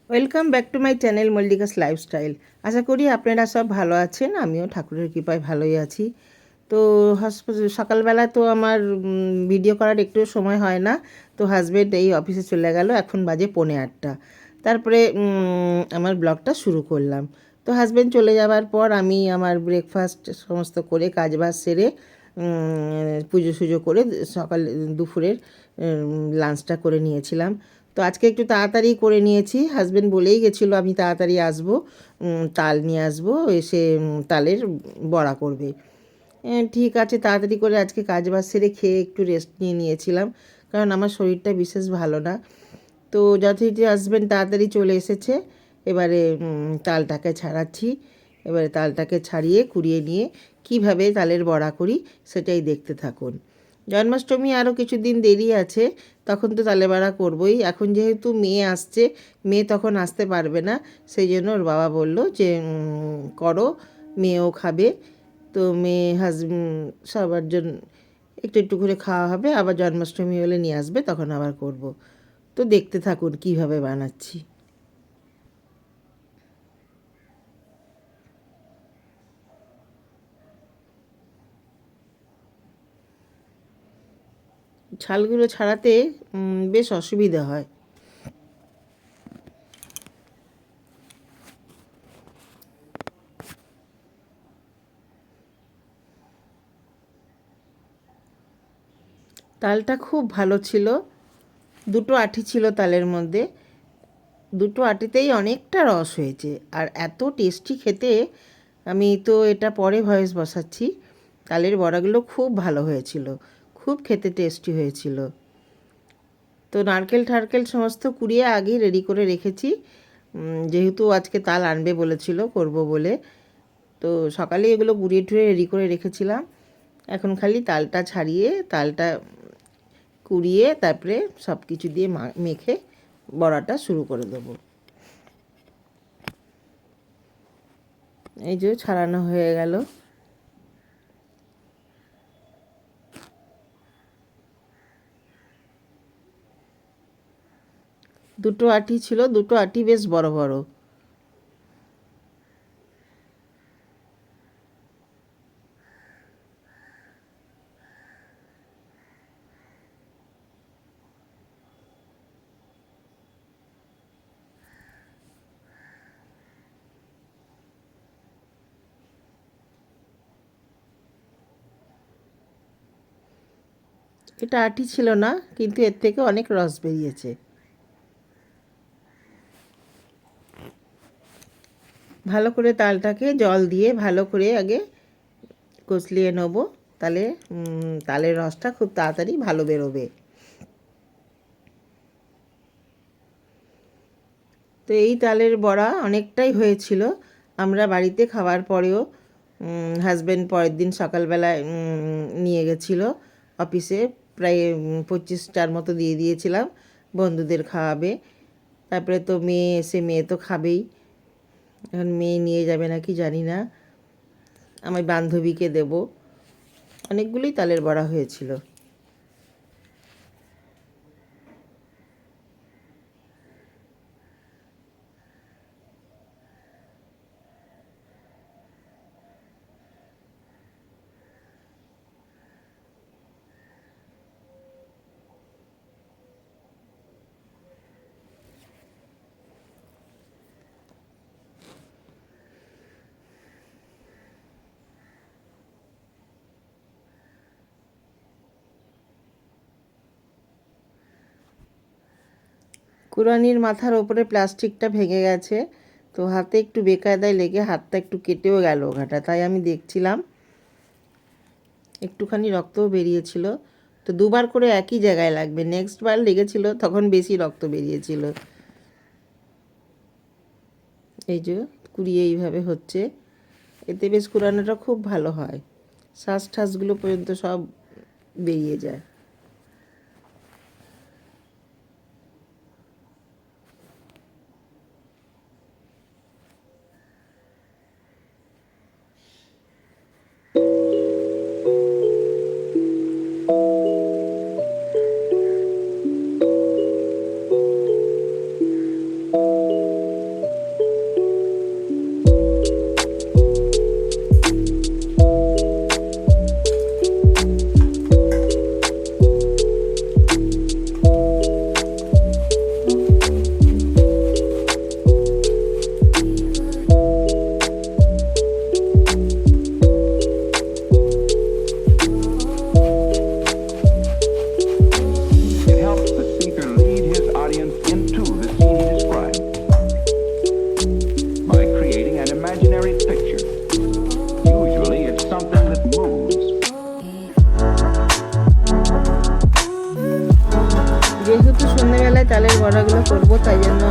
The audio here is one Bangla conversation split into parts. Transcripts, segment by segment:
Welcome back to my channel Mallika's lifestyle. আশা করি আপনারা সব ভালো আছেন, আমিও ঠাকুরের কৃপায় ভালোই আছি। তো সকালবেলা তো আমার ভিডিও করার একটু সময় হয় না, তো হাজব্যান্ড এই অফিসে চলে গেল, এখন বাজে 8:45। তারপরে আমার ব্লগটা শুরু করলাম। তো হাজব্যান্ড চলে যাওয়ার পর আমি আমার ব্রেকফাস্ট সমস্ত করে কাজবাজ সেরে পুজো সুজো করে সকাল দুপুরের লাঞ্চটা করে নিয়েছিলাম। তো আজকে একটু তাড়াতাড়ি করে নিয়েছি, হাজব্যান্ড বলেই গেছিলো আমি তাড়াতাড়ি আসবো, তাল নিয়ে আসবো, এসে তালের বড়া করবে। ঠিক আছে, তাড়াতাড়ি করে আজকে কাজবাজ সেরে খেয়ে একটু রেস্ট নিয়ে নিয়েছিলাম, কারণ আমার শরীরটা বিশেষ ভালো না। তো যথারীতি হাজব্যান্ড তাড়াতাড়ি চলে এসেছে, এবারে তালটাকে ছাড়াচ্ছি। এবারে তালটাকে ছাড়িয়ে কুড়িয়ে নিয়ে কিভাবে তালের বড়া করি সেটাই দেখতে থাকুন। জন্মাষ্টমী আরও কিছুদিন দেরি আছে, তখন তো তালে বড়া করবই। এখন যেহেতু মেয়ে আসছে, মেয়ে তখন আসতে পারবে না, সেই জন্য ওর বাবা বলল যে করো, মেয়েও খাবে। তো মেয়ে সবার জন্য একটু একটু করে খাওয়া হবে, আবার জন্মাষ্টমী হলে নিয়ে আসবে, তখন আবার করব। তো দেখতে থাকুন কিভাবে বানাচ্ছি। ছালগুলো ছাড়াতে বেশ অসুবিধা হয়। তালটা খুব ভালো ছিল, দুটো আঁটি ছিল তালের মধ্যে, দুটো আঁটিতেই অনেকটা রস হয়েছে, আর এত টেস্টি খেতে। আমি তো এটা পরে ভয়েস বসাচ্ছি। তালের বড়াগুলো খুব ভালো হয়েছিল, খুব খেতে টেস্টি হয়েছিল। তো নারকেল ঠারকেল সমস্ত কুড়িয়ে আগেই রেডি করে রেখেছি, যেহেতু আজকে তাল আনবে বলেছিল, করব বলে। তো সকালে এগুলো গুঁড়িয়ে টুড়িয়ে রেডি করে রেখেছিলাম। এখন খালি তালটা ছাড়িয়ে, তালটা কুড়িয়ে তারপরে সব কিছু দিয়ে মেখে বড়াটা শুরু করে দেবো। এই যে ছাড়ানো হয়ে গেল। দুটো আঁটি ছিল, দুটো আঁটি বেশ বড় বড়। এটা আঁটি ছিল না, কিন্তু এর থেকে অনেক রস বেরিয়েছে। ভালো করে তালটাকে জল দিয়ে ভালো করে আগে কষলিয়ে নেব, তাহলে তালের রসটা খুব তাড়াতাড়ি ভালো বেরোবে। তো এই তালের বড়া অনেকটাই হয়েছিল। আমরা বাড়িতে খাওয়ার পরেও হাজব্যান্ড পরের দিন সকালবেলায় নিয়ে গেছিলো অফিসে, প্রায় 25টার মতো দিয়ে দিয়েছিলাম, বন্ধুদের খাওয়াবে। তারপরে তো মেয়ে এসে, মেয়ে তো খাবেই। এখন মেয়ে নিয়ে যাবে নাকি জানি না, আমার বান্ধবীকে দেব। অনেকগুলোই তালের বড়া হয়েছিল। কুড়ানির মাথার ওপরে প্লাস্টিকটা ভেঙে গেছে, তো হাতে একটু বেকায়দায় লেগে হাতটা একটু কেটেও গেল ঘাটা, তাই আমি দেখছিলাম। একটুখানি রক্তও বেরিয়েছিল। তো দুবার করে একই জায়গায় লাগবে, নেক্সট বার লেগেছিল তখন বেশি রক্ত বেরিয়েছিল। এই যে কুড়িয়ে এইভাবে হচ্ছে, এতে বেশ কুড়ানোটা খুব ভালো হয়, শ্বাস ঠাসগুলো পর্যন্ত সব বেরিয়ে যায়।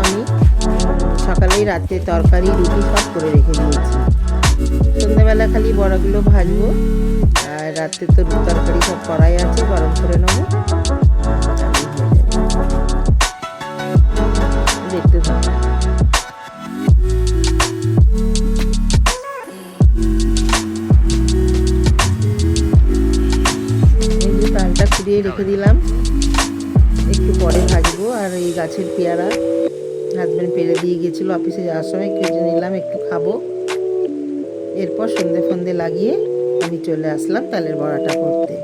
আমি সকালেই রাতে তরকারি রুটি সব করে রেখে দিয়েছি। সন্ধ্যাবেলা খালি বড়াগুলো ভাজবো, আর রাতে তো তরকারি সব করাই আছে, গরম করে নেবো। দেখতে থাকবো। এই যে প্যানটা খুঁড়িয়ে রেখে দিলাম, একটু পরে ভাজবো। আর এই গাছের পেয়ারা হাজব্যান্ড পেরে দিয়ে গিয়েছিলো অফিসে যাওয়ার সময়, কেটে নিলাম, একটু খাবো। এরপর সন্ধে ফন্দে লাগিয়ে আমি চলে আসলাম তালের বড়াটা করতে।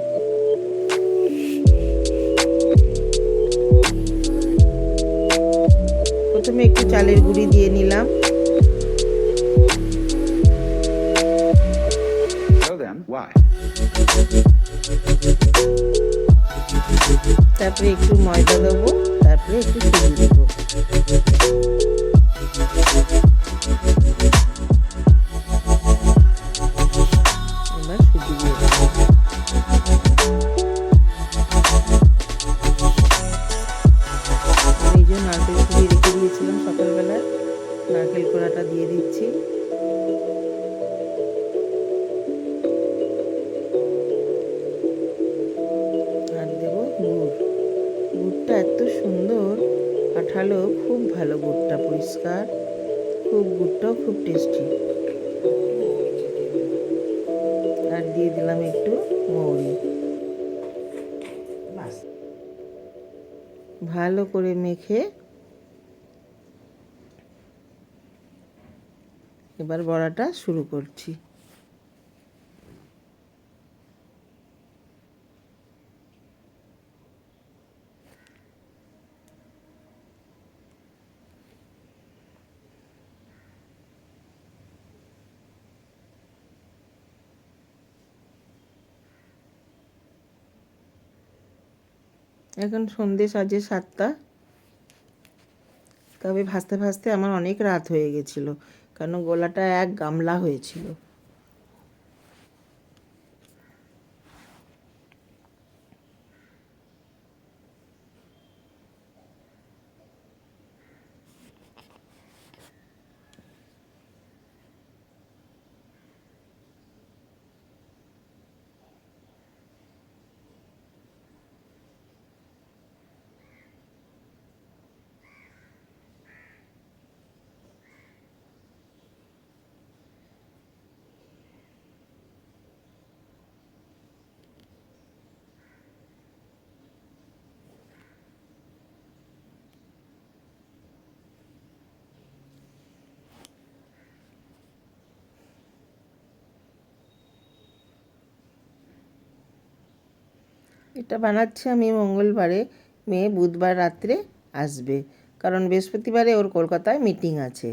প্রথমে একটু চালের গুঁড়ি দিয়ে নিলাম, তারপরে একটু ময়দা দেবো, তারপরে একটু সুজি দেবো। এবার সুজি দিয়ে দেবো। এই যে নারকেল কুড়িয়ে রেখে দিয়েছিলাম সকালবেলায়, নারকেল কোড়াটা দিয়ে দিচ্ছি। আর দেবো গুড়। গুড়টা এত সুন্দর আঠালো, খুব ভালো গুড়টা, পরিষ্কার খুব, গুড়টাও খুব টেস্টি। আর দিয়ে দিলাম একটু মৌরি। ভালো করে মেখে এবার বড়াটা শুরু করছি। এখন সন্ধে সাজে 7টা, তবে ভাজতে ভাজতে আমার অনেক রাত হয়ে গেছিল, কারণ গোলাটা এক গামলা হয়েছিল। এটা বানাচ্ছি আমি মঙ্গলবারে, মেয়ে বুধবার রাত্রে আসবে, কারণ বৃহস্পতিবারে ওর কলকাতায় মিটিং আছে,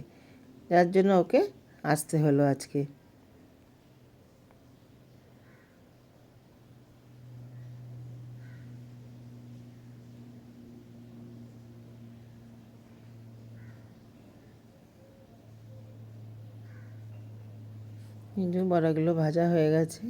যার জন্য ওকে আসতে হলো আজকে। কিন্তু বড়াগুলো ভাজা হয়ে গেছে।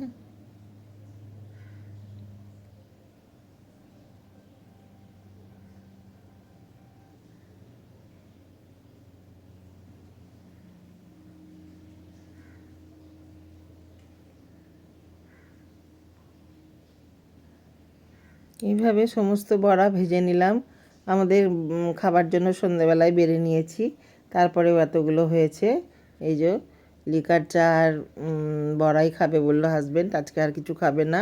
এইভাবে সমস্ত বড়া ভেজে নিলাম, আমাদের খাবার জন্য সন্ধ্যেবেলায় বেড়ে নিয়েছি, তারপরেও এতগুলো হয়েছে। এই যে লিকার চা আর বড়াই খাবে বললো হাজব্যান্ড, আজকে আর কিছু খাবে না।